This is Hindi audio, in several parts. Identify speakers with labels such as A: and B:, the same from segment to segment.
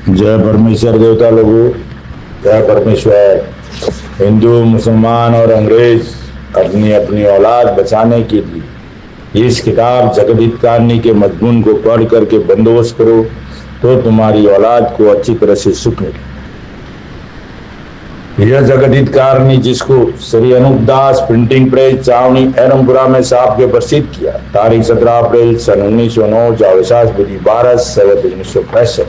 A: जय परमेश्वर देवता लोगों, जय परमेश्वर। हिंदू, मुसलमान और अंग्रेज अपनी अपनी औलाद बचाने के लिए इस किताब जगदीतकारनी के मजमून को पढ़ करके बंदोबस्त करो तो तुम्हारी औलाद को अच्छी तरह से सुख मिले। यह जगदीतकारनी जिसको श्री अनूपदास प्रिंटिंग प्रेस चावनी एरमपुरा में साहब के प्रसिद्ध किया, तारीख 17 अप्रैल सन 1909, जावेसास बुद्धि 12 संवत 1965।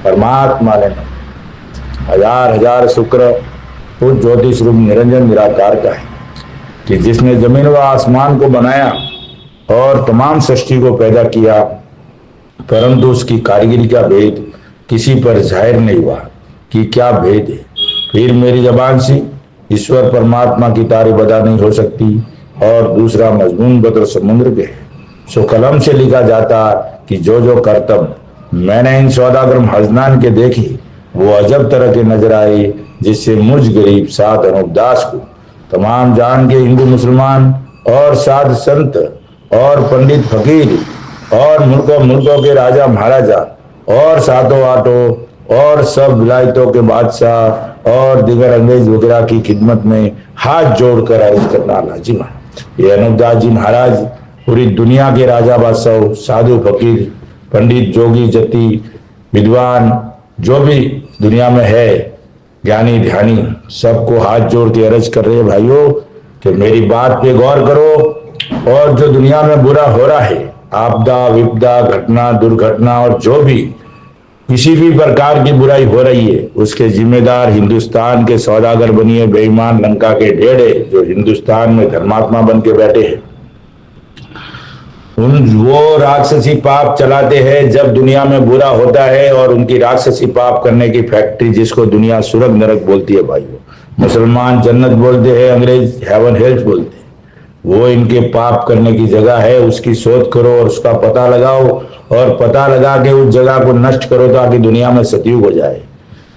A: परमात्मा ने हजार हजार शुक्र उस ज्योतिष रूप निरंजन निराकार का है कि जिसने जमीन व आसमान को बनाया और तमाम सृष्टि को पैदा किया, परंतु उसकी कारीगरी का भेद किसी पर जाहिर नहीं हुआ कि क्या भेद है। फिर मेरी जबान से ईश्वर परमात्मा की तारीफ अदा नहीं हो सकती। और दूसरा मजमून बद्र समुद्र के सो कलम से लिखा जाता कि जो जो करतब मैंने इन सौदागर हजनान के देखे वो अजब तरह के नजर आए, जिससे मुझ गरीब साध अनूपदास को तमाम जान के हिंदू मुसलमान और साध संत और पंडित फकीर और मुल्कों के राजा महाराजा और सातों आठों और सब विलायतों के बादशाह और दिगर अंग्रेज वगैरह की खिदमत में हाथ जोड़कर अर्ज करना लाजिम है। ये अनूपदास जी महाराज पूरी दुनिया के राजा बादशाह, साधु फकीर, पंडित, जोगी, जति, विद्वान जो भी दुनिया में है, ज्ञानी ध्यानी, सबको हाथ जोड़ के अर्ज कर रहे हैं भाइयों कि मेरी बात पे गौर करो। और जो दुनिया में बुरा हो रहा है, आपदा विपदा घटना दुर्घटना और जो भी किसी भी प्रकार की बुराई हो रही है, उसके जिम्मेदार हिंदुस्तान के सौदागर बनिए बेईमान लंका के ढेड़े जो हिंदुस्तान में धर्मात्मा बन के बैठे हैं। वो राक्षसी पाप चलाते हैं जब दुनिया में बुरा होता है, और उनकी राक्षसी पाप करने की फैक्ट्री जिसको दुनिया सुरग नरक बोलती है भाइयों, मुसलमान जन्नत बोलते हैं, अंग्रेज हेवन हेल्थ बोलते हैं, वो इनके पाप करने की जगह है। उसकी शोध करो और उसका पता लगाओ और पता लगा के उस जगह को नष्ट करो ताकि दुनिया में सतयुग हो जाए।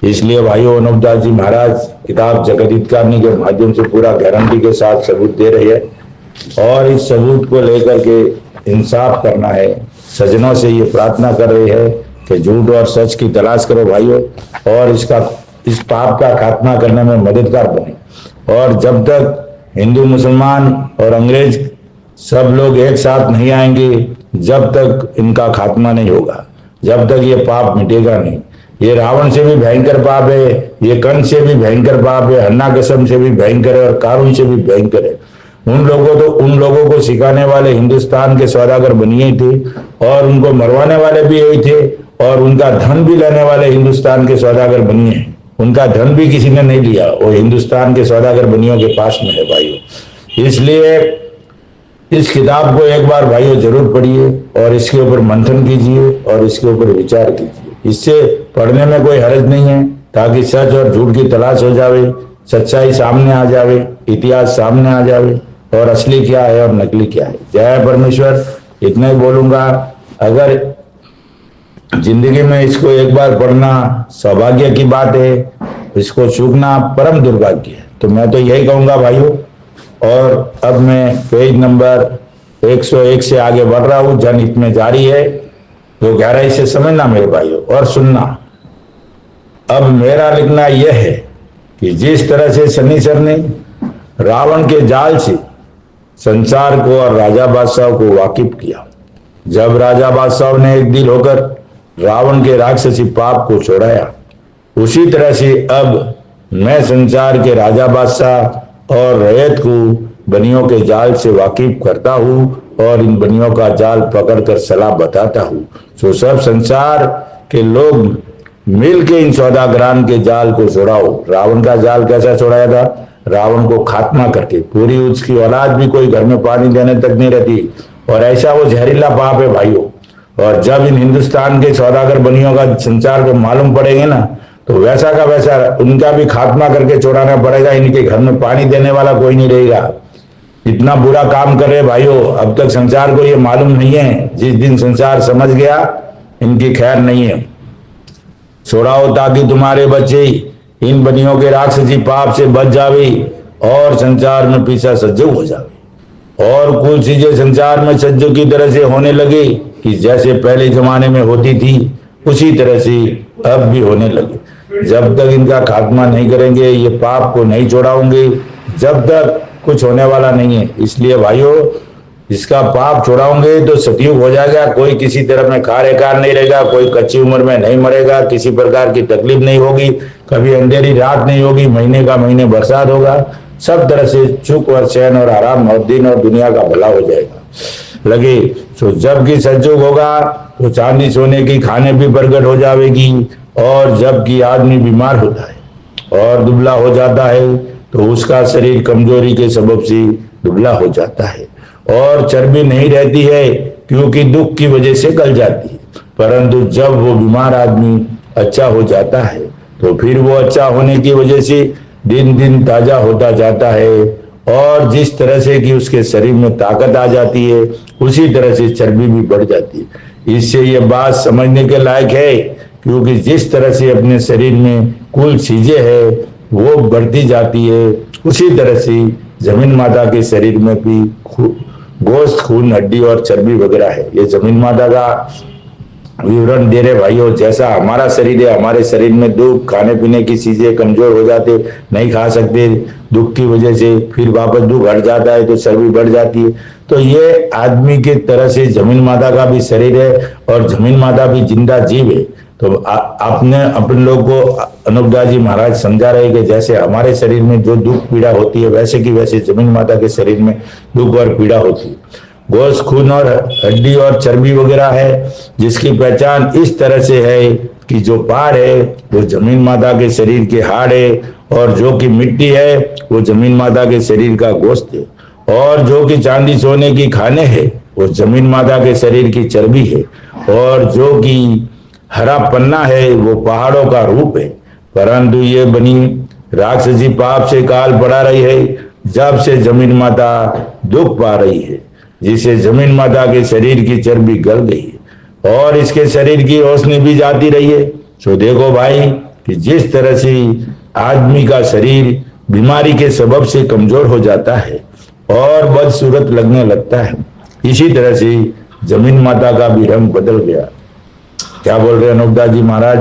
A: इसलिए भाइयों अनूपदास जी महाराज किताब जगदीतकारनी के माध्यम से पूरा गारंटी के साथ सबूत दे रहे हैं और इस सबूत को लेकर के इंसाफ करना है। सज्जनों से ये प्रार्थना कर रही है कि झूठ और सच की तलाश करो भाइयों और इस पाप का खात्मा करने में मददगार बने। और जब तक हिंदू मुसलमान और अंग्रेज सब लोग एक साथ नहीं आएंगे, जब तक इनका खात्मा नहीं होगा, जब तक ये पाप मिटेगा नहीं। ये रावण से भी भयंकर पाप है, ये कंस से भी भयंकर पाप है, हन्नाकसम से भी भयंकर है और कारून से भी भयंकर है। उन लोगों को सिखाने वाले हिंदुस्तान के सौदागर बनिए थे और उनको मरवाने वाले भी यही थे, और उनका धन भी लेने वाले हिंदुस्तान के सौदागर बनिए हैं। उनका धन भी किसी ने नहीं लिया, वो हिंदुस्तान के सौदागर बनियों के पास में है भाइयों। इसलिए इस किताब को एक बार भाइयों जरूर पढ़िए और इसके ऊपर मंथन कीजिए और इसके ऊपर विचार कीजिए। इससे पढ़ने में कोई हर्ज नहीं है ताकि सच और झूठ की तलाश हो जावे, सच्चाई सामने आ जावे, इतिहास सामने आ जावे और असली क्या है और नकली क्या है। जय परमेश्वर। इतना ही बोलूंगा। अगर जिंदगी में इसको एक बार पढ़ना सौभाग्य की बात है, इसको चूकना परम दुर्भाग्य है। तो मैं तो यही कहूंगा भाइयों। और अब मैं पेज नंबर 101 से आगे बढ़ रहा हूं। जनहित में जारी है, तो गहराई से समझना मेरे भाइयों और सुनना। अब मेरा लिखना यह है कि जिस तरह से शनिश्चर ने रावण के जाल से संसार को और राजा बादशाह को वाकिफ किया, जब राजा बादशाह ने एक दिल होकर रावण के राक्षसी पाप को छोड़ाया, उसी तरह से अब मैं संसार के राजा बादशाह और रैयत को बनियों के जाल से वाकिफ करता हूँ और इन बनियों का जाल पकड़कर सलाह बताता हूँ। तो सब संसार के लोग मिल के इन सौदागरान के जाल को छोड़ाओ। रावण का जाल कैसा छोड़ाया था? रावण को खात्मा करके, पूरी उसकी औलाद भी कोई घर में पानी देने तक नहीं रहती, और ऐसा वो जहरीला पाप है भाइयों। और जब इन हिंदुस्तान के सौदागर बनियों का संसार को मालूम पड़ेंगे ना, तो वैसा का वैसा उनका भी खात्मा करके छोड़ाना पड़ेगा। इनके घर में पानी देने वाला कोई नहीं रहेगा। इतना बुरा काम कर रहे भाइयों। अब तक संसार को ये मालूम नहीं है, जिस दिन संसार समझ गया इनकी खैर नहीं है। छोड़ाओ ताकि तुम्हारे बच्चे इन बनियों के राक्षसी पाप से बच जावे और संसार में पीछा सज्जो हो जावे और कुल चीजें संसार में सज्जो की तरह से होने लगे कि जैसे पहले जमाने में होती थी, उसी तरह से अब भी होने लगे। जब तक इनका खात्मा नहीं करेंगे, ये पाप को नहीं छोड़ाओगे, जब तक कुछ होने वाला नहीं है। इसलिए भाइयों, इसका पाप छोड़ाओगे तो सतयुग हो जाएगा, कोई किसी तरह में कार्यकार नहीं रहेगा, कोई कच्ची उम्र में नहीं मरेगा, किसी प्रकार की तकलीफ नहीं होगी, कभी अंधेरी रात नहीं होगी, महीने का महीने बरसात होगा, सब तरह से सुख और चैन और आराम और दिन और दुनिया का भला हो जाएगा। लगे तो जबकि सतयुग होगा तो चांदी सोने की खाने भी प्रकट हो जाएगी, और जबकि आदमी बीमार होता है और दुबला हो जाता है तो उसका शरीर कमजोरी के सबब से दुबला हो जाता है, और चर्बी नहीं रहती है क्योंकि दुख की वजह से गल जाती है। परंतु जब वो बीमार आदमी अच्छा हो जाता है तो फिर वो अच्छा होने की वजह से दिन दिन ताजा होता जाता है, और जिस तरह से कि उसके शरीर में ताकत आ जाती है उसी तरह से चर्बी भी बढ़ जाती है। इससे ये बात समझने के लायक है, क्योंकि जिस तरह से अपने शरीर में कुल चीजें है वो बढ़ती जाती है, उसी तरह से जमीन माता के शरीर में भी गोश्त, खून, हड्डी और चर्बी वगैरह है। ये जमीन माता का विवरण दे रहे भाइयों। जैसा हमारा शरीर है, हमारे शरीर में दुख, खाने पीने की चीजें कमजोर हो जाते, नहीं खा सकते दुख की वजह से, फिर वापस दुख हट जाता है तो चर्बी बढ़ जाती है। तो ये आदमी की तरह से जमीन माता का भी शरीर है, और जमीन माता भी जिंदा जीव है। तो आपने अपने लोग को अनूपदास जी महाराज समझा रहे कि जैसे हमारे शरीर में जो दुख पीड़ा होती है, वैसे की वैसे जमीन माता के शरीर में दुख और पीड़ा होती है। गोश्त, खून और हड्डी और चर्बी वगैरह है, जिसकी पहचान इस तरह से है कि जो पार है वो जमीन माता के शरीर के हाड़ है, और जो कि मिट्टी है वो जमीन माता के शरीर का गोश्त है, और जो कि चांदी सोने की खाने है वो जमीन माता के शरीर की चर्बी है, और जो कि हरा पन्ना है वो पहाड़ों का रूप है। परंतु ये बनी राक्षसी पाप से काल पड़ा रही है, जब से जमीन माता दुख पा रही है, जिसे जमीन माता के शरीर की चर्बी गल गई है और इसके शरीर की रोशनी भी जाती रही है। तो देखो भाई कि जिस तरह से आदमी का शरीर बीमारी के सबब से कमजोर हो जाता है और बदसूरत लगने लगता है, इसी तरह से जमीन माता का भी रंग बदल गया। क्या बोल रहे अनूपदास जी महाराज,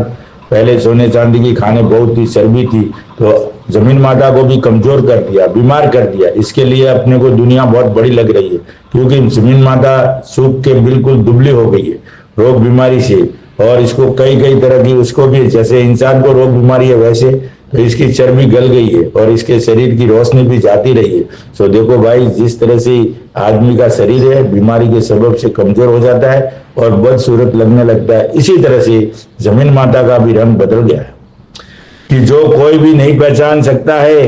A: पहले सोने चांदी की खाने बहुत ही चर्बी थी, तो जमीन माता को भी कमजोर कर दिया, बीमार कर दिया। इसके लिए अपने को दुनिया बहुत बड़ी लग रही है, क्योंकि जमीन माता सूख के बिल्कुल दुबली हो गई है रोग बीमारी से, और इसको कई कई तरह की, उसको भी जैसे इंसान को रोग बीमारी है वैसे तो इसकी चर्बी गल गई है और इसके शरीर की रोशनी भी जाती रही है। तो देखो भाई, जिस तरह से आदमी का शरीर है बीमारी के सबब से कमजोर हो जाता है और बदसूरत लगने लगता है, इसी तरह से जमीन माता का भी रंग बदल गया है कि जो कोई भी नहीं पहचान सकता है,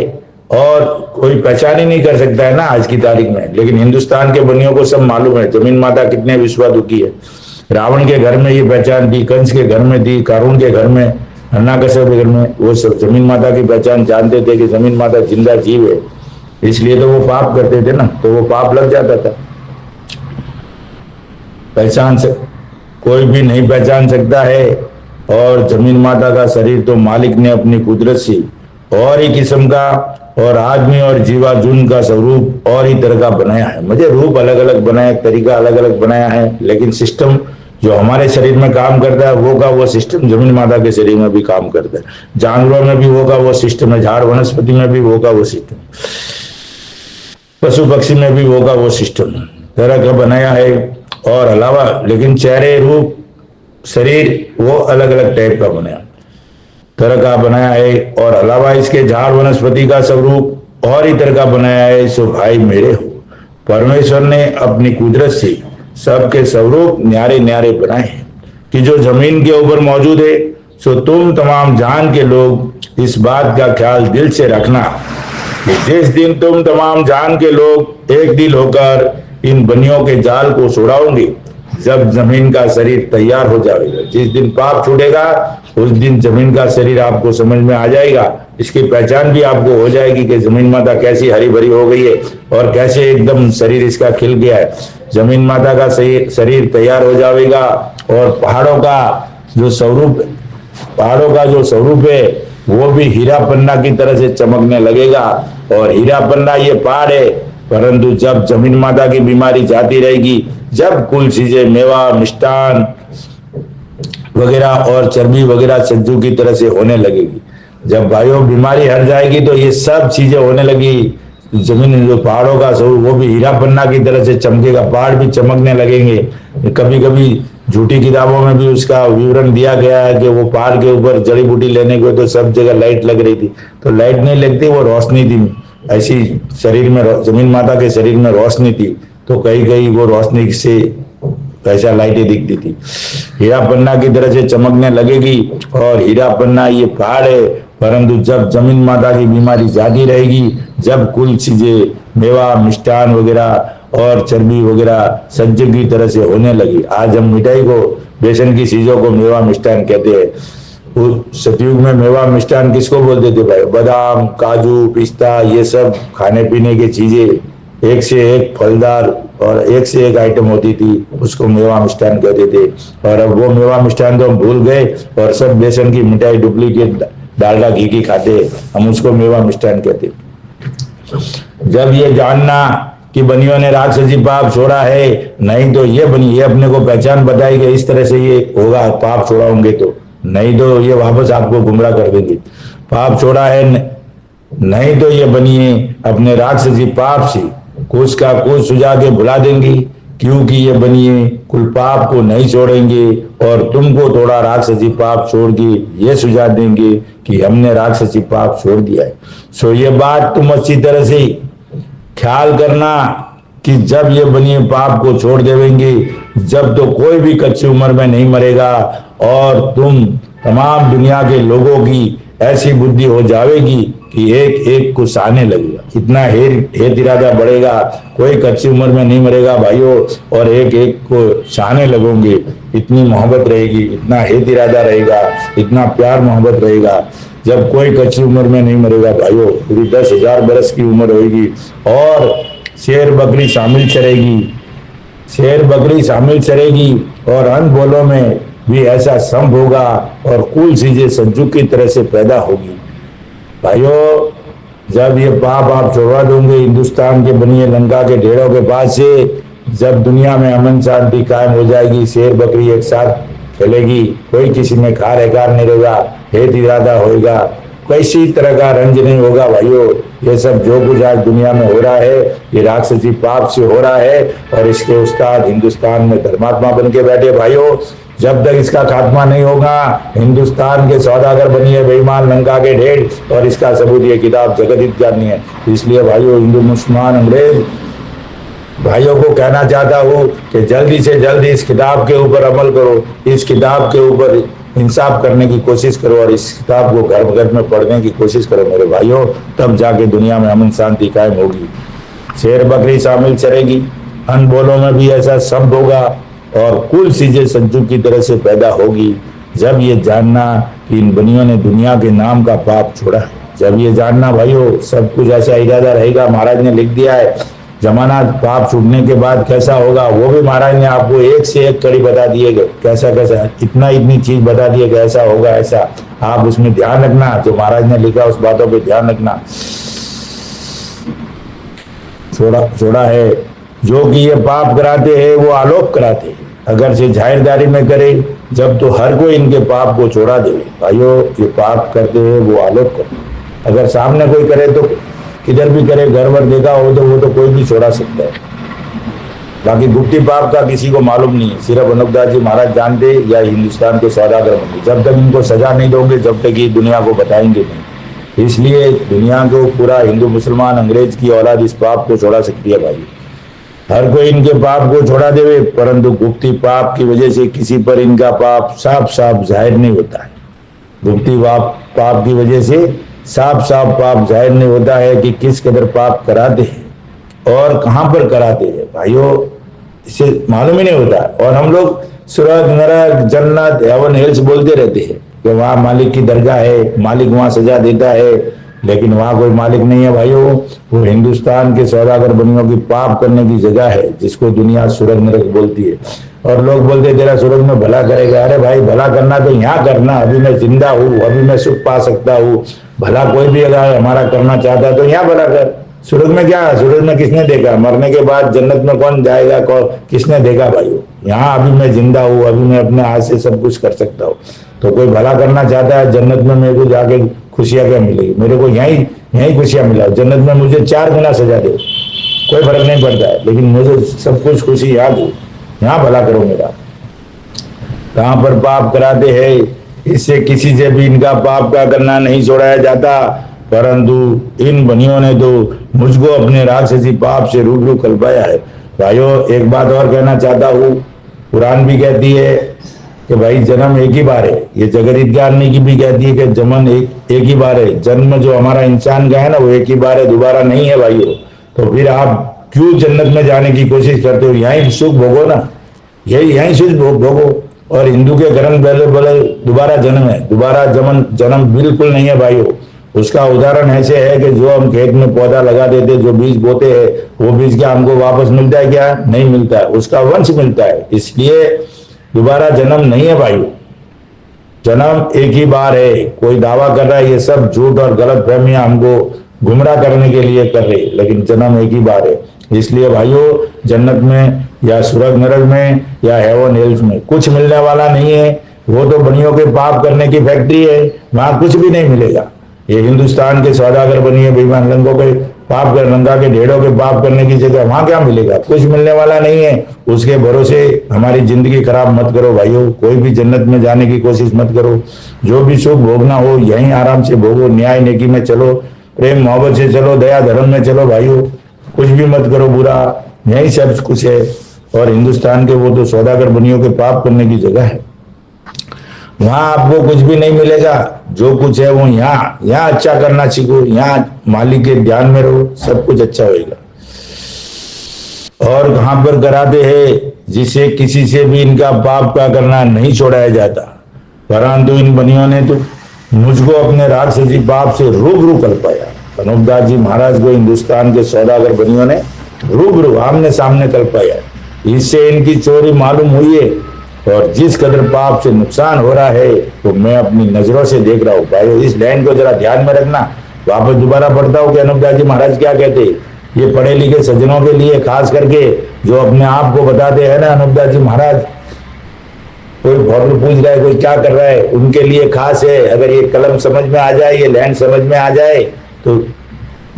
A: और कोई पहचान ही नहीं कर सकता है ना आज की तारीख में। लेकिन हिंदुस्तान के बनियों को सब मालूम है जमीन माता कितने विश्वासुखी है। रावण के घर में ये पहचान थी, कंस के घर में थी, कारून के घर में, हिरण्यकश्यप के घर में, वो सब जमीन माता की पहचान जानते थे कि जमीन माता जिंदा जीव है। इसलिए तो वो पाप करते थे ना, तो वो पाप लग जाता था। पहचान से कोई भी नहीं पहचान सकता है, और जमीन माता का शरीर तो मालिक ने अपनी कुदरत से और ही किस्म का, और आदमी और जीवा जुन का स्वरूप और ही तरह का बनाया है। मुझे रूप अलग अलग बनाया, तरीका अलग अलग बनाया है, लेकिन सिस्टम जो हमारे शरीर में काम करता है वो का वो सिस्टम जमीन माता के शरीर में भी काम करता है। जानवरों में भी होगा वो सिस्टम है, झाड़ वनस्पति में भी होगा वो सिस्टम, पशु पक्षी में भी होगा वो सिस्टम तरह का बनाया है। और अलावा लेकिन चेहरे, रूप, शरीर वो अलग अलग टाइप का बनाया, तरह का बनाया है। और अलावा इसके झाड़ वनस्पति का स्वरूप और ही तरह का बनाया है। सो भाई मेरे हो, परमेश्वर ने अपनी कुदरत से सबके स्वरूप न्यारे न्यारे बनाए हैं कि जो जमीन के ऊपर मौजूद है। सो तुम तमाम जान के लोग इस बात का ख्याल दिल से रखना कि जिस दिन तुम तमाम जान के लोग एक दिल होकर इन बनियों के जाल को छुड़ाओगे, जब जमीन का शरीर तैयार हो जाएगा, जिस दिन पाप छूटेगा उस दिन जमीन का शरीर आपको समझ में आ जाएगा। इसकी पहचान भी आपको हो जाएगी कि जमीन माता कैसी हरी भरी हो गई है और कैसे एकदम शरीर इसका खिल गया है। जमीन माता का शरीर तैयार हो जाएगा, और पहाड़ों का जो स्वरूप है वो भी हीरा पन्ना की तरह से चमकने लगेगा। और हीरा पन्ना ये पहाड़ है, परंतु जब जमीन माता की बीमारी जाती रहेगी, जब कुल चीजें मेवा, मिष्टान वगैरह और चर्बी वगैरह सज्जू की तरह से होने लगेगी। जब भाइयों बीमारी हट जाएगी तो ये सब चीजें होने लगी। जमीन जो पहाड़ों का स्वरूप वो भी हीरा पन्ना की तरह से चमकेगा, पहाड़ भी चमकने लगेंगे। कभी कभी झूठी किताबों में भी उसका विवरण दिया गया है कि वो पहाड़ के ऊपर जड़ी बूटी लेने को तो सब जगह लाइट लग रही थी, तो लाइट नहीं लगती, वो रोशनी थी। ऐसी शरीर में जमीन माता के शरीर में रोशनी थी, तो कहीं कहीं वो रोशनी से ऐसा लाइटें दिखती थी। हीरा पन्ना की तरह से चमकने लगेगी। और हीरा पन्ना ये पहाड़ है, परंतु जब जमीन माता की बीमारी जाती रहेगी, जब कुल चीजें मेवा मिष्ठान वगैरह और चर्बी वगैरह सज्ज की तरह से होने लगी। आज हम मिठाई को, बेसन की चीजों को मेवा मिष्ठान कहते हैं। उस सतयुग में मेवा मिष्ठान किसको बोलते थे भाई? बादाम, काजू, पिस्ता, ये सब खाने पीने की चीजें, एक से एक फलदार और एक से एक आइटम होती थी, उसको मेवा मिष्ठान कहते थे। और अब वो मेवा मिष्ठान तो हम भूल गए और सब बेसन की मिठाई, डुप्लीकेट डालडा घी की खाते, हम उसको मेवा मिष्ठान कहते। जब ये जानना कि बनियों ने राक्षसी पाप छोड़ा है, नहीं तो ये बनी ये अपने को पहचान बताई कि इस तरह से ये होगा, पाप छोड़ाओगे तो, नहीं तो ये वापस आपको गुमराह कर देंगे। पाप छोड़ा है नहीं तो ये बनिए अपने राक्षसी पाप से कुछ का कुछ सुझा के भुला देंगी, क्योंकि ये बनिए कुल पाप को नहीं छोड़ेंगे और तुमको थोड़ा राक्षसी पाप छोड़ के ये सुझा देंगे कि हमने राक्षसी पाप छोड़ दिया है। सो ये बात तुम अच्छी तरह से ख्याल करना कि जब ये बनिए पाप को छोड़ देवेंगे, जब तो कोई भी कच्ची उम्र में नहीं मरेगा और तुम तमाम दुनिया के लोगों की ऐसी बुद्धि हो जाएगी कि एक एक को साने लगेगा। इतना हेत इरादा बढ़ेगा, कोई कच्ची उम्र में नहीं मरेगा भाइयों, और एक एक को साने लगोगे। इतनी मोहब्बत रहेगी, इतना हेत इरादा रहेगा, इतना प्यार मोहब्बत रहेगा। जब कोई कच्ची उम्र में नहीं मरेगा भाइयों, पूरी 10,000 बरस की उम्र होगी और शेर बकरी शामिल चरेगी, शेर बकरी शामिल चरेगी और अनबोलों में भी ऐसा संभ होगा और कुल चीजें संजू की तरह से पैदा होगी। भाइयों, जब ये पाप आप छोड़वा दोगे हिंदुस्तान के बनिए लंका के ढेरों के पास से, जब दुनिया में अमन शांति कायम हो जाएगी, शेर बकरी एक साथ चलेगी, कोई किसी में खार एकार नहीं रहेगा, हेत इरादा होगा, किसी तरह का रंज नहीं होगा। भाइयों, ये सब जो कुछ आज दुनिया में हो रहा है ये राक्षसी पाप से हो रहा है और इसके उस्ताद हिंदुस्तान में धर्मात्मा बन के बैठे। भाइयों, जब तक इसका खात्मा नहीं होगा, हिंदुस्तान के सौदागर बनिए बेईमान लंका के ढेर, और इसका सबूत ये किताब जगत जानी है। इसलिए भाइयों, हिंदू मुसलमान अंग्रेज भाइयों को कहना चाहता हूँ कि जल्दी से जल्दी इस किताब के ऊपर अमल करो, इस किताब के ऊपर इंसाफ करने की कोशिश करो और इस किताब को घर घर में पढ़ने की कोशिश करो मेरे भाइयों, तब जाके दुनिया में अमन शांति कायम होगी। शेर बकरी शामिल चलेगी, अनबोलों में भी ऐसा सब होगा और कुल चीजें संजू की तरह से पैदा होगी। जब ये जानना कि इन बनियों ने दुनिया के नाम का पाप छोड़ा है, जब ये जानना भाइयों सब कुछ ऐसा इरादा रहेगा। महाराज ने लिख दिया है जमाना पाप छूटने के बाद कैसा होगा, वो भी महाराज ने आपको एक से एक कड़ी बता दिए, कैसा कैसा इतनी चीज बता दिए कि ऐसा होगा ऐसा। आप उसमें ध्यान रखना, जो महाराज ने लिखा उस बातों पे ध्यान रखना। छोड़ा है जो कि ये पाप कराते हैं वो आलोक कराते हैं, अगर से जाहिरदारी में करे, जब तो हर कोई इनके पाप को छोड़ा दे। भाइयों, ये पाप करते हैं वो आलोक करते, अगर सामने कोई करे तो किधर भी करे, घर भर देखा हो तो वो तो कोई भी छोड़ा सकता है। बाकी गुप्ती पाप का किसी को मालूम नहीं है, सिर्फ अनुपदास जी महाराज जानते या हिंदुस्तान के सौदागर होंगे। जब तक इनको सजा नहीं दोगे जब तक ये दुनिया को बताएंगे नहीं। इसलिए दुनिया को पूरा हिंदू मुसलमान अंग्रेज की औलाद इस पाप को छोड़ा सकती है। भाई, हर कोई इनके पाप को छोड़ा देवे, परंतु गुप्ती पाप की वजह से किसी पर इनका पाप साफ साफ जाहिर नहीं होता है। गुप्ती पाप की वजह से साफ साफ पाप जाहिर नहीं होता है कि किस कदर पाप कराते हैं और कहां पर कराते हैं। भाइयों, इसे मालूम ही नहीं होता। और हम लोग स्वर्ग नरक जन्नत हेवन हेल्स बोलते रहते हैं कि वहां मालिक की दरगाह है, मालिक वहां सजा देता है, लेकिन वहां कोई मालिक नहीं है। भाइयों, वो हिंदुस्तान के सौदागर बनियों की पाप करने की जगह है, जिसको दुनिया स्वर्ग नरक बोलती है। और लोग बोलते तेरा स्वर्ग में भला करेगा। अरे भाई, भला करना तो यहाँ करना, अभी मैं जिंदा हूँ, अभी मैं सुख पा सकता हूँ। भला कोई भी अगर हमारा करना चाहता है तो यहाँ भला कर, स्वर्ग में क्या, स्वर्ग में किसने देखा, मरने के बाद जन्नत में कौन जाएगा, कौन किसने देखा भाइयों। यहाँ अभी मैं जिंदा हूँ, अभी मैं अपने हाथ से सब कुछ कर सकता हूँ। तो कोई भला करना चाहता है, जन्नत में मेरे को जाके खुशियां क्या मिलेगी, मेरे को यहीं यहीं खुशियां मिला, जन्नत में मुझे 4 गुना सजा दे, कोई फर्क नहीं पड़ता है, लेकिन मुझे सब कुछ खुशी याद हो, यहाँ भला करो मेरा। कहाँ पर पाप कराते हैं, इससे किसी से भी इनका पाप का करना नहीं छोड़ाया जाता, परंतु इन बनियों ने तो मुझको अपने राक्षसी पाप से रूबरू कर पाया है। भाइयों एक बात और कहना चाहता हूँ, कुरान भी कहती है कि भाई जन्म एक ही बार है, ये जगत ज्ञानी की भी कहती है कि जन्म एक ही बार है, जन्म जो हमारा इंसान का है ना वो एक ही बार है, दोबारा नहीं है भाइयों। तो फिर आप क्यों जन्नत में जाने की कोशिश करते हो, यहीं सुख भोगो ना, यहीं सुख भोगो। और हिंदू के ग्रंथ पहले बोले दोबारा जन्म है, दोबारा जन्म बिल्कुल नहीं है भाइयों। उसका उदाहरण ऐसे है कि जो हम खेत में पौधा लगा देते, जो बीज बोते हैं, वो बीज क्या हमको वापस मिलता है, क्या नहीं मिलता है, उसका वंश मिलता है। इसलिए दोबारा जन्म नहीं है भाइयों, जन्म एक ही बार है। कोई दावा कर रहा है, ये सब झूठ और गलत फहमियां हमको गुमराह करने के लिए कर रही, लेकिन जन्म एक ही बार है। इसलिए भाइयों जन्नत में या स्वर्ग नरक में या हेवन हेल्थ में कुछ मिलने वाला नहीं है, वो तो बनियों के पाप करने की फैक्ट्री है, वहां कुछ भी नहीं मिलेगा। ये हिंदुस्तान के सौदागर बनिए बेईमान रंगों के पाप कर, रंगा के ढेड़ों के पाप करने की जगह वहां क्या मिलेगा, कुछ मिलने वाला नहीं है। उसके भरोसे हमारी जिंदगी खराब मत करो भाइयों, कोई भी जन्नत में जाने की कोशिश मत करो। जो भी सुख भोगना हो यहीं आराम से भोगो, न्याय नेकी में चलो, प्रेम मोहब्बत से चलो, दया धर्म में चलो भाइयों, कुछ भी मत करो बुरा, यही सब कुछ है। और हिंदुस्तान के वो तो सौदागर बनियों के पाप करने की जगह है, वहां आपको कुछ भी नहीं मिलेगा। जो कुछ है वो यहाँ अच्छा करना सीखो, यहाँ मालिक के ध्यान में रहो, सब कुछ अच्छा होएगा। और कहां पर कराते हैं, जिसे किसी से भी इनका पाप का करना नहीं छोड़ाया जाता, परंतु इन बनियों ने तो मुझको अपने राक्षसी पाप से रूबरू कर पाया। अनूपदास जी महाराज को हिंदुस्तान के सौदागर बनियों ने रूबरू आमने सामने कर पाया। इससे इनकी चोरी मालूम हुई है, और जिस कदर पाप से नुकसान हो रहा है वो मैं अपनी नजरों से देख रहा हूँ। भाई इस लाइन को जरा ध्यान में रखना, वापस दोबारा पढ़ता हूँ कि अनूपदास जी महाराज क्या कहते हैं। ये पढ़े लिखे सज्जनों के लिए, खास करके जो अपने आप को बताते हैं ना अनूपदास जी महाराज, कोई फोटो पूछ रहा है, कोई क्या कर रहा है, उनके लिए खास है। अगर ये कलम समझ में आ जाए, ये लाइन समझ में आ जाए, तो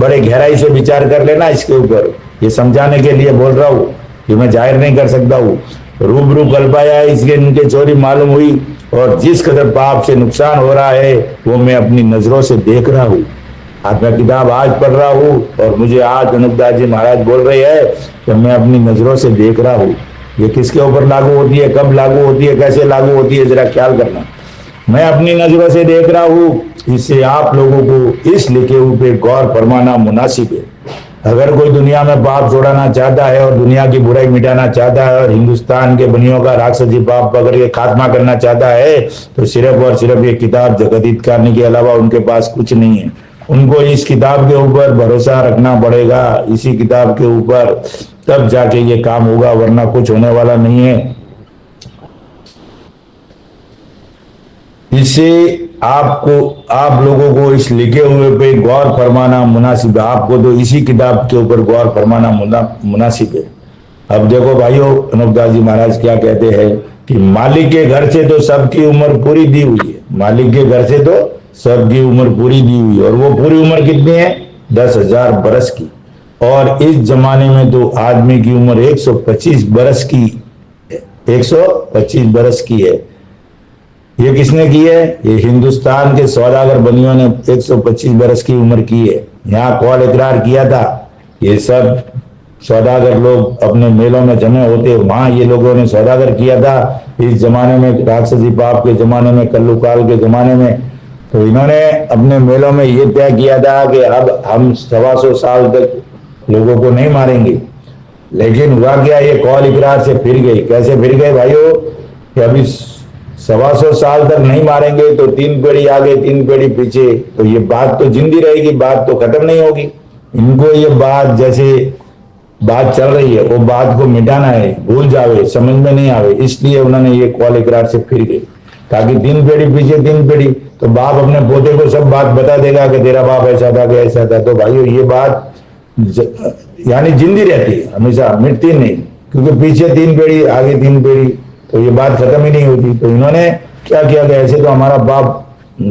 A: बड़े गहराई से विचार कर लेना इसके ऊपर। ये समझाने के लिए बोल रहा हूँ, ये मैं जाहिर नहीं कर सकता हूँ। रूबरू कर पाया, इसके इनके चोरी मालूम हुई, और जिस कदर पाप से नुकसान हो रहा है वो मैं अपनी नजरों से देख रहा हूँ। आज मैं किताब आज पढ़ रहा हूँ, और मुझे आज अनूपदास जी महाराज बोल रहे हैं कि मैं अपनी नजरों से देख रहा हूँ। ये किसके ऊपर लागू होती है, कब लागू होती है, कैसे लागू होती है, जरा ख्याल करना। मैं अपनी नजरों से देख रहा हूँ, इससे आप लोगों को इस लिखे हुए पे गौर फरमाना मुनासिब है। अगर कोई दुनिया में पाप छोड़ाना चाहता है और दुनिया की बुराई मिटाना चाहता है और हिंदुस्तान के बनियों का राक्षसी पाप पकड़ के खात्मा करना चाहता है, तो सिर्फ और सिर्फ ये किताब जगदीत करने के अलावा उनके पास कुछ नहीं है। उनको इस किताब के ऊपर भरोसा रखना पड़ेगा, इसी किताब के ऊपर, तब जाके ये काम होगा, वरना कुछ होने वाला नहीं है। इससे आप लोगों को इस लिखे हुए पे गौर फरमाना मुनासिब है। आपको तो इसी किताब के ऊपर गौर फरमाना मुनासिब है। अब देखो भाइयों, अनूपदास जी महाराज क्या कहते हैं कि मालिक के घर से तो सबकी उम्र पूरी दी हुई है, मालिक के घर से तो सबकी उम्र पूरी दी हुई है, और वो पूरी उम्र कितनी है, 10,000 बरस की। और इस जमाने में तो आदमी की उम्र 125 बरस की, 125 बरस की है। ये किसने की है, ये हिंदुस्तान के सौदागर बनियों ने 125 बरस की उम्र की है। यहाँ कौल इकरार किया था, ये सब सौदागर लोग अपने मेलों में जमे होते, वहां ये लोगों ने सौदागर किया था। इस जमाने में, राक्षसी पाप के जमाने में, कल्लुकाल के जमाने में, तो इन्होंने अपने मेलों में ये तय किया था कि अब हम 125 साल तक लोगों को नहीं मारेंगे। लेकिन हुआ क्या, ये कौल इकरार से फिर गई। कैसे फिर गए भाइयों, कि अभी 125 साल तक नहीं मारेंगे तो 3 पीढ़ी आगे 3 पीढ़ी पीछे, तो ये बात तो जिंदी रहेगी, बात तो खत्म नहीं होगी। इनको ये बात, जैसे बात चल रही है, वो बात को मिटाना है, भूल जावे, समझ में नहीं आवे, इसलिए उन्होंने ये कौल इकरार से फिर गई, ताकि 3 पीढ़ी पीछे 3 पीढ़ी, तो बाप अपने पोते को सब बात बता देगा कि तेरा बाप ऐसा था कि ऐसा था। तो भाइयों ये बात यानी जिंदी रहती है हमेशा, मिटती नहीं, क्योंकि पीछे 3 पीढ़ी आगे 3 पीढ़ी, तो ये बात खत्म ही नहीं होती। तो इन्होंने क्या किया कि ऐसे तो हमारा पाप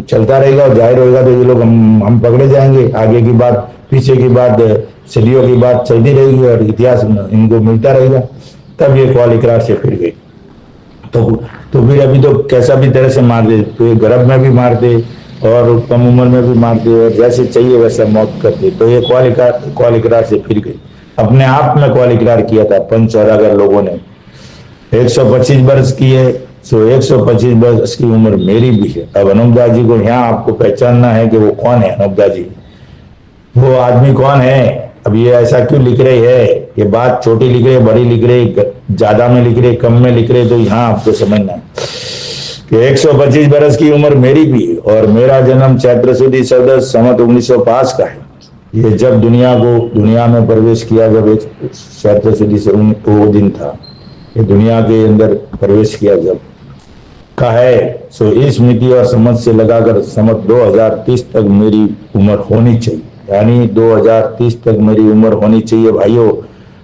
A: चलता रहेगा और जाहिर होगा, तो ये लोग हम पकड़े जाएंगे, आगे की बात पीछे की बात सदियों की बात चलती रहेगी और इतिहास इनको मिलता रहेगा। तब ये कौल इकरार से फिर गई। तो फिर अभी तो कैसा भी तरह से मार दे, तो ये गर्भ में भी मार दे और कम उम्र में भी मार दे और जैसे चाहिए वैसा मौत कर दे। तो ये कौल इकरार से फिर गई। अपने आप में कौल इकरार किया था पंच सौदागर लोगों ने। 125 वर्ष की है, सो 125 वर्ष की उम्र मेरी भी है। अब अनूपदास जी को यहाँ आपको पहचानना है कि वो कौन है। अनूपदास जी वो आदमी कौन है। अब ये ऐसा क्यों लिख रहे है, ये बात छोटी लिख रहे, बड़ी लिख रहे, ज्यादा में लिख रहे, कम में लिख रहे, तो यहाँ आपको समझना है कि 125 बरस की उम्र मेरी भी और मेरा जन्म चैत्र सुदी सदस संवत 1905 का है। ये जब दुनिया में प्रवेश किया, जब चैत्र सुदी से वो दिन था, ये दुनिया के अंदर प्रवेश किया जब का है। सो इस मिति और समझ से लगाकर समझ 2030 तक मेरी उम्र होनी चाहिए, यानी 2030 तक मेरी उम्र होनी चाहिए भाइयों।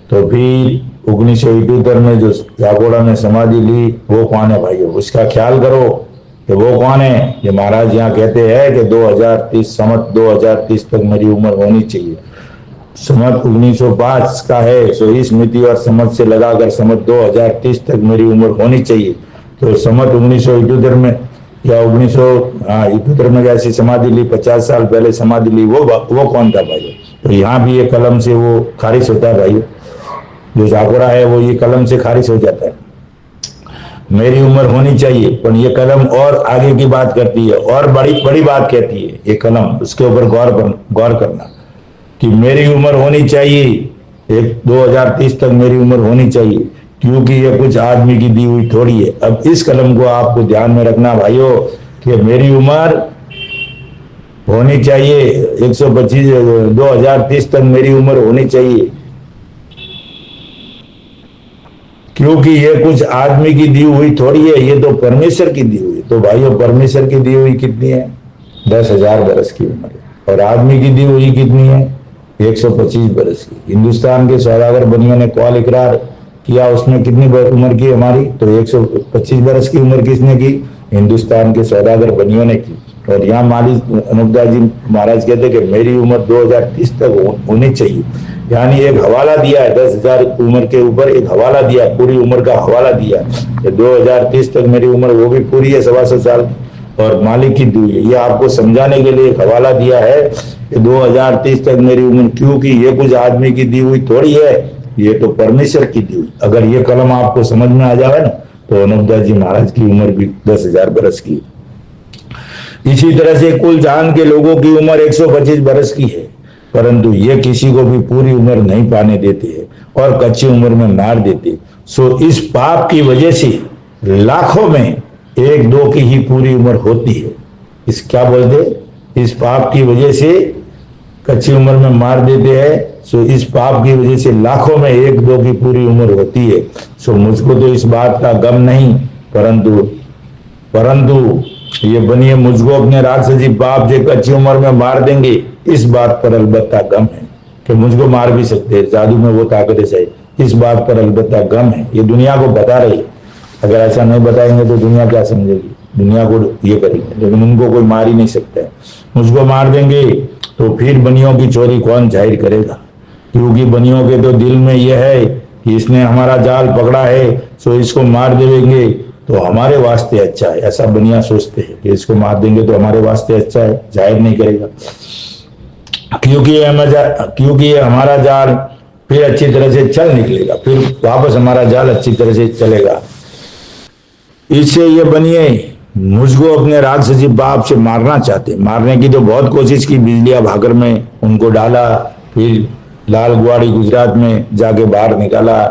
A: तो फिर 1971 में जो जागोड़ा में समाधि ली वो कौन है भाइयों, उसका ख्याल करो कि वो कौन है। ये महाराज यहाँ कहते हैं कि 2030 समझ 2030 तक मेरी उम्र होनी चाहिए। समझ 1905 का है, सो इस मिति और समझ से लगाकर समझ 2030 तक मेरी उम्र होनी चाहिए। तो समझ 1971 में या 1971 में जैसी समाधि ली, 50 साल पहले समाधि ली, वो कौन था भाई। तो यहाँ भी ये कलम से वो खारिज होता है भाई, जो जागोरा है वो ये कलम से खारिज हो जाता है। मेरी उम्र होनी चाहिए, पर ये कलम और आगे की बात करती है और बड़ी बात कहती है ये कलम। उसके ऊपर गौर करना कि मेरी उम्र होनी चाहिए, 2030 तक मेरी उम्र होनी चाहिए, क्योंकि ये कुछ आदमी की दी हुई थोड़ी है। अब इस कलम को आपको ध्यान में रखना भाइयों कि मेरी उम्र होनी चाहिए 125 2030 तक मेरी उम्र होनी चाहिए, क्योंकि ये कुछ आदमी की दी हुई थोड़ी है, ये तो परमेश्वर की दी हुई। तो भाइयों परमेश्वर की दी हुई कितनी है, 10,000 बरस की उम्र है, और आदमी की दी हुई कितनी है, 125 बरस की। हिंदुस्तान के सौदागर बनियों ने कौल इकरार किया, उसमें कितनी उम्र की हमारी, तो 125 बरस की उम्र किसने की, हिंदुस्तान के सौदागर बनियों ने की। और यहाँ माली अनूपदास जी महाराज कहते कि मेरी उम्र 2030 तक होनी चाहिए, यानी एक हवाला दिया है 10,000 उम्र के ऊपर, एक हवाला दिया, पूरी उम्र का हवाला दिया कि 2030 तक मेरी उम्र वो भी पूरी है 125 साल और मालिक की दी है। ये आपको समझाने के लिए एक हवाला दिया है कि 2030 तक मेरी उम्र, क्योंकि ये कुछ आदमी की दी हुई थोड़ी है, ये तो परमेश्वर की दी हुई। अगर ये कलम आपको समझ में आ जाए ना, तो अनूपदास जी महाराज की उम्र भी 10,000 बरस की। इसी तरह से कुल जहान के लोगों की उम्र 125 बरस की है, परंतु ये किसी को भी पूरी उम्र नहीं पाने देते हैं और कच्ची उम्र में मार देते। सो इस पाप की वजह से लाखों में 1-2 की ही पूरी उम्र होती है। इस क्या बोलते, इस पाप की वजह से कच्ची उम्र में मार देते हैं। सो इस पाप की वजह से लाखों में 1-2 की पूरी उम्र होती है। सो मुझको तो इस बात का गम नहीं, परंतु ये बनिए मुझको अपने राक्षसी पाप से कच्ची उम्र में मार देंगे, इस बात पर अलबत्ता गम है कि मुझको मार भी सकते हैं, जादू में वो ताकत है, इस बात पर अलबत्ता गम है। ये दुनिया को बता रही है, अगर ऐसा नहीं बताएंगे तो दुनिया क्या समझेगी, दुनिया को ये करेंगे, लेकिन उनको कोई मार ही नहीं सकता है। मुझको मार देंगे तो फिर बनियों की चोरी कौन जाहिर करेगा, क्योंकि बनियों के तो दिल में यह है कि इसने हमारा जाल पकड़ा है, सो इसको मार देंगे तो हमारे वास्ते अच्छा है। ऐसा बनिया सोचते हैं कि इसको मार देंगे तो हमारे वास्ते अच्छा है, जाहिर नहीं करेगा, क्योंकि ये हमारा जाल फिर अच्छी तरह से चल निकलेगा, फिर वापस हमारा जाल अच्छी तरह से चलेगा। इससे ये बनिए मुझको अपने राक्षसी पाप से मारना चाहते। मारने की तो बहुत कोशिश की, बिजलिया भाकर में उनको डाला, फिर लाल गुवाड़ी गुजरात में जाके बाहर निकाला,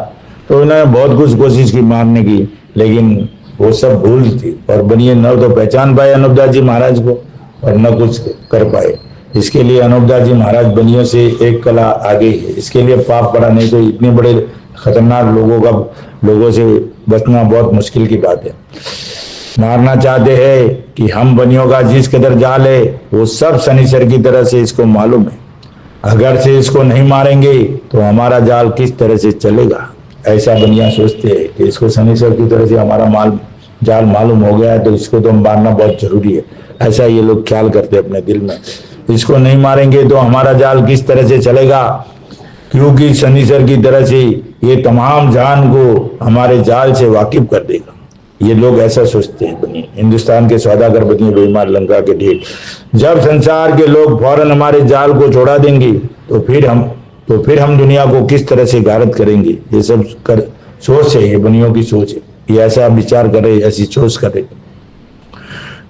A: तो उन्होंने बहुत कुछ कोशिश की मारने की, लेकिन वो सब भूल थी। और बनिए न तो पहचान पाए अनूपदास जी महाराज को और न कुछ कर पाए। इसके लिए अनूपदास जी महाराज बनियों से एक कला आगे है, इसके लिए पाप पड़ा, नहीं तो इतने बड़े खतरनाक लोगों से बचना बहुत मुश्किल की बात है। मारना चाहते हैं कि हम बनियों का जिस कदर जाल है वो सब शनिश्चर की तरह से इसको मालूम है। अगर से इसको नहीं मारेंगे तो हमारा जाल किस तरह से चलेगा। ऐसा बनिया सोचते हैं कि इसको शनिश्चर की तरह से हमारा जाल मालूम हो गया है तो इसको तो मारना बहुत जरूरी है। ऐसा ये लोग ख्याल करते हैं अपने दिल में, इसको नहीं मारेंगे तो हमारा जाल किस तरह से चलेगा, क्योंकि शनिश्चर की तरह से ये तमाम जान को हमारे जाल से वाकिफ कर देगा। ये लोग ऐसा सोचते हैं बनिए। हिंदुस्तान के सौदागर बनिए बेईमान लंका के ढेर। जब संसार के लोग फौरन हमारे जाल को छोड़ा देंगे तो फिर हम दुनिया को किस तरह से गारत करेंगे। ये सब सोच है, ये बनियों की सोच है। ये ऐसा विचार करे, ऐसी सोच करे,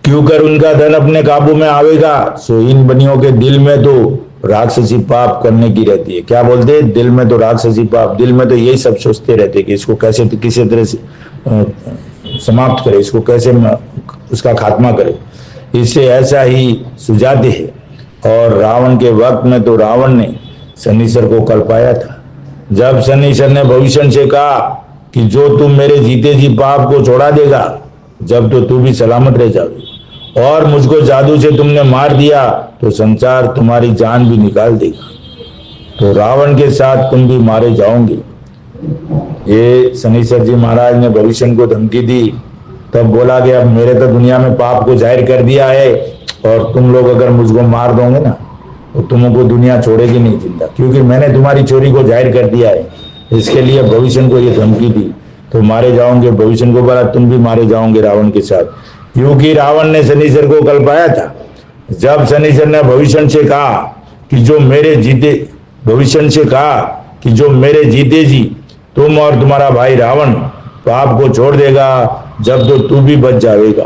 A: क्यों कर उनका धन अपने काबू में आवेगा। सो इन बनियों के दिल में तो राक्षसी पाप करने की रहती है। क्या बोलते हैं, दिल में तो राक्षसी पाप, दिल में तो यही सब सोचते रहते कि इसको कैसे किसी तरह से समाप्त करे, इसको कैसे उसका खात्मा करे। इससे ऐसा ही सुझाते हैं। और रावण के वक्त में तो रावण ने शनिश्चर को कल्पाया था। जब शनिश्चर ने भविष्य से कहा कि जो तुम मेरे जीते जी पाप को छोड़ा देगा, जब तो तू भी सलामत रह जाओगे, और मुझको जादू से तुमने मार दिया तो संसार तुम्हारी जान भी निकाल देगा, तो रावण के साथ तुम भी मारे जाओगे। ये शनिश्चर जी महाराज ने भविष्य को धमकी दी। तब बोला कि अब मेरे तो दुनिया में पाप को जाहिर कर दिया है, और तुम लोग अगर मुझको मार दोगे ना तो तुमको दुनिया छोड़ेगी नहीं जिंदा, क्योंकि मैंने तुम्हारी चोरी को जाहिर कर दिया है। इसके लिए भविष्य को ये धमकी दी, तो मारे जाओगे। भविष्य को बोला तुम भी मारे जाओगे रावण के साथ, क्योंकि रावण ने शनिश्चर को कल्पाया था। जब शनिश्चर ने भविष्य से कहा कि जो मेरे जीते जी तुम और तुम्हारा भाई रावण पाप को छोड़ देगा, जब तो तू भी बच जाएगा,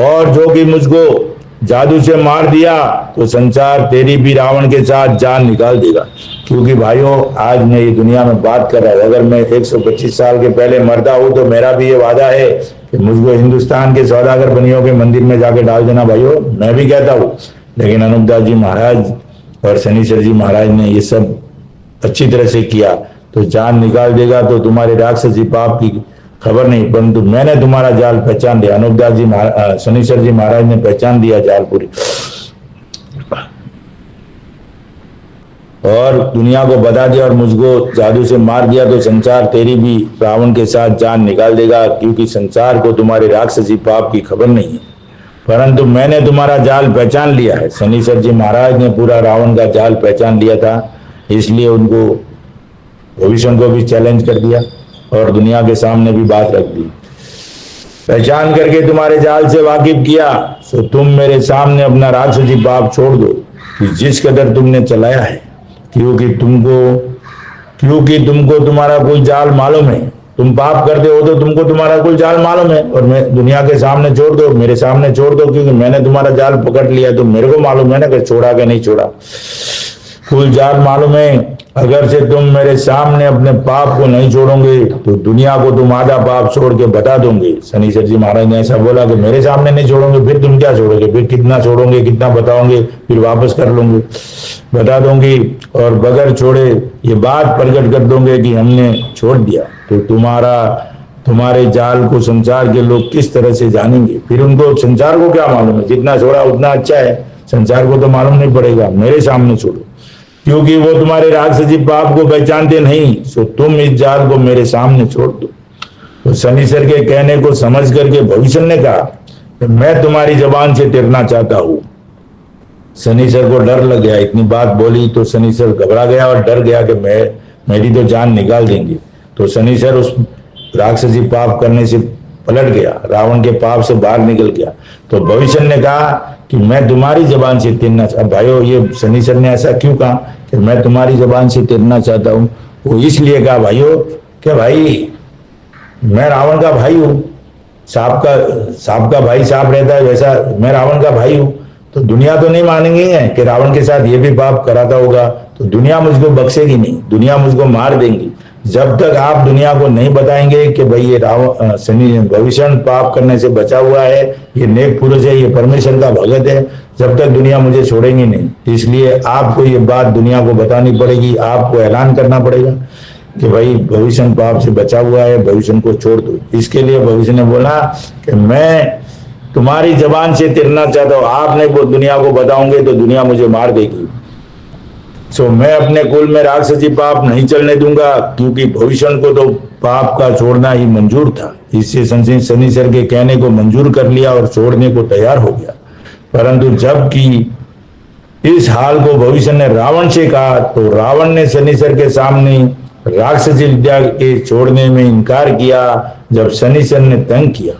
A: और जो कि मुझको जादू से मार दिया तो संसार तेरी भी रावण के साथ जान निकाल देगा। क्योंकि भाइयों, आज मैं ये दुनिया में बात कर रहा हूं, अगर मैं 125 साल के पहले मरता हूं तो मेरा भी ये वादा है कि मुझको हिंदुस्तान के सौदागर बनियों के मंदिर में जाके डाल देना। भाइयों, मैं भी कहता हूं, लेकिन अनूपदास जी महाराज और शनिश्चर जी महाराज ने ये सब अच्छी तरह से किया, तो जान निकाल देगा तो तुम्हारे राक्षसी पाप की खबर नहीं, परंतु मैंने तुम्हारा जाल पहचान लिया। अनूपदास जी शनिश्चर जी महाराज ने पहचान दिया जाल पूरी, और दुनिया को बता दिया और मुझको जादू से मार दिया तो संसार तेरी भी रावण के साथ जान निकाल देगा, क्योंकि संसार को तुम्हारे राक्षसी पाप की खबर नहीं है, परंतु मैंने तुम्हारा जाल पहचान लिया है। शनिश्चर जी महाराज ने पूरा रावण का जाल पहचान लिया था, इसलिए उनको भविष्य को भी चैलेंज कर दिया और दुनिया के सामने भी बात रख दी। पहचान करके तुम्हारे जाल से वाकिफ किया, तो तुम मेरे सामने अपना राक्षसी पाप छोड़ दो कि जिस कदर तुमने चलाया है, क्योंकि तुमको तुम्हारा कोई जाल मालूम है। तुम पाप करते हो तो तुमको तुम्हारा कोई जाल मालूम है, और मैं दुनिया के सामने छोड़ दो, मेरे सामने छोड़ दो, क्योंकि मैंने तुम्हारा जाल पकड़ लिया, तो मेरे को मालूम है ना कि छोड़ा कि नहीं छोड़ा। कुल जाल मालूम है। अगर से तुम मेरे सामने अपने पाप को नहीं छोड़ोगे तो दुनिया को तुम आधा पाप छोड़ के बता दोगे। शनिश्चर जी महाराज ने ऐसा बोला कि मेरे सामने नहीं छोड़ोगे, फिर तुम क्या छोड़ोगे, फिर कितना छोड़ोगे, कितना बताओगे, फिर वापस कर लोगे, बता दोगे, और बगैर छोड़े ये बात प्रकट कर दोगे कि हमने छोड़ दिया, तो तुम्हारे जाल को संसार के लोग किस तरह से जानेंगे। फिर उनको संसार को क्या मालूम है, जितना छोड़ा उतना अच्छा है, संसार को तो मालूम नहीं पड़ेगा। मेरे सामने छोड़ो, क्योंकि वो तुम्हारे राक्षसी पाप को पहचानते नहीं, सो तुम इस जाल को मेरे सामने छोड़ दो। तो शनिश्चर के कहने को समझ करके भविष्य ने कहा कि मैं तुम्हारी जबान से तिरना चाहता हूं। शनिश्चर को डर लग गया, इतनी बात बोली तो शनिश्चर घबरा गया और डर गया कि मेरी तो जान निकाल देंगे। तो शनिश्चर उस राक्षसी पाप करने से पलट गया, रावण के पाप से बाहर निकल गया। तो भविष्य ने कहा कि मैं तुम्हारी जबान से तिरना। अब भाइयों, ये शनिश्चर ने ऐसा क्यों कहा कि मैं तुम्हारी जबान से तिरना चाहता हूं? वो इसलिए कहा भाइयों कि भाई मैं रावण का भाई हूं, सांप का भाई सांप रहता है, वैसा मैं रावण का भाई हूं। तो दुनिया तो नहीं मानेंगे कि रावण के साथ ये भी पाप कराता होगा, तो दुनिया मुझको बख्शेगी नहीं, दुनिया मुझको मार देंगी। जब तक आप दुनिया को नहीं बताएंगे कि भाई ये रावण शनि भविष्य पाप करने से बचा हुआ है, ये नेक पुरुष है, ये परमेश्वर का भगत है, जब तक दुनिया मुझे छोड़ेंगी नहीं। इसलिए आपको ये बात दुनिया को बतानी पड़ेगी, आपको ऐलान करना पड़ेगा कि भाई भविष्य पाप से बचा हुआ है, भविष्य को छोड़ दो। इसके लिए भविष्य ने बोला कि मैं तुम्हारी जबान से तिरना चाहता हूं, आप नहीं दुनिया को बताओगे तो दुनिया मुझे मार देगी। सो मैं अपने कुल में राक्षसी पाप नहीं चलने दूंगा, क्योंकि भविष्य को तो पाप का छोड़ना ही मंजूर था। इससे शनिश्चर के कहने को मंजूर कर लिया और छोड़ने को तैयार हो गया। परंतु जबकि इस हाल को भविष्य ने रावण से कहा, तो रावण ने शनिश्चर के सामने राक्षसी विद्या के छोड़ने में इनकार किया। जब शनिश्चर ने तंग किया,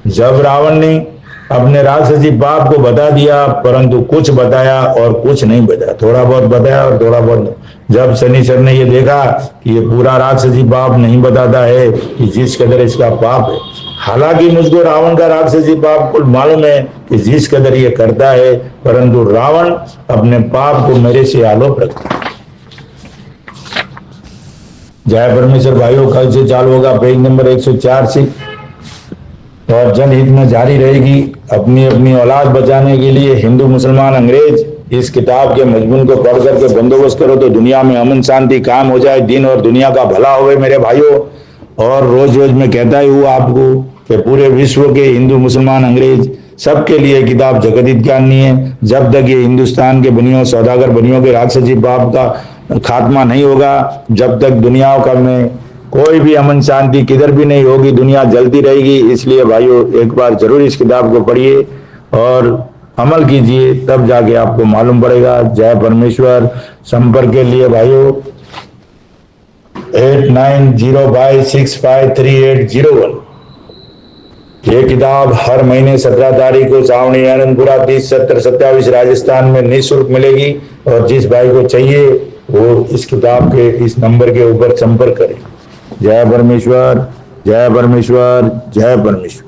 A: जब रावण ने अपने राक्षसी पाप को बता दिया, परंतु कुछ बताया और कुछ नहीं बताया, थोड़ा बहुत बताया और थोड़ा बहुत नहीं। जब शनिश्चर ने ये देखा कि ये पूरा राक्षसी पाप नहीं बताता है कि जिस कदर इसका पाप है, हालांकि मुझको रावण का राक्षसी पाप को मालूम है कि जिस कदर ये करता है, परंतु रावण अपने पाप को मेरे से आलोप रखता है। जय परमेश्वर भाइयों, कल से चालू होगा पेज नंबर 104 से, और जनहित में जारी रहेगी। अपनी अपनी औलाद बचाने के लिए हिंदू मुसलमान अंग्रेज इस किताब के मजमून को पढ़ करके बंदोबस्त करो, तो दुनिया में अमन शांति कायम हो जाए, दिन और दुनिया का भला होवे मेरे भाइयों। और रोज रोज मैं कहता ही हूँ आपको कि पूरे विश्व के हिंदू मुसलमान अंग्रेज सबके लिए किताब जगदित ज्ञानी है। जब तक ये हिंदुस्तान के बनियों सौदागर बनियों के राक्षसी पाप का खात्मा नहीं होगा, जब तक दुनिया का में कोई भी अमन शांति किधर भी नहीं होगी, दुनिया जलती रहेगी। इसलिए भाइयों एक बार जरूर इस किताब को पढ़िए और अमल कीजिए, तब जाके आपको मालूम पड़ेगा। जय परमेश्वर। संपर्क के लिए भाइयों 8905653801। ये किताब हर महीने 17 तारीख को छावनी आनंदपुरा 307027 राजस्थान में निःशुल्क मिलेगी। और जिस भाई को चाहिए वो इस किताब के इस नंबर के ऊपर संपर्क करें। जय परमेश्वर, जय परमेश्वर, जय परमेश्वर।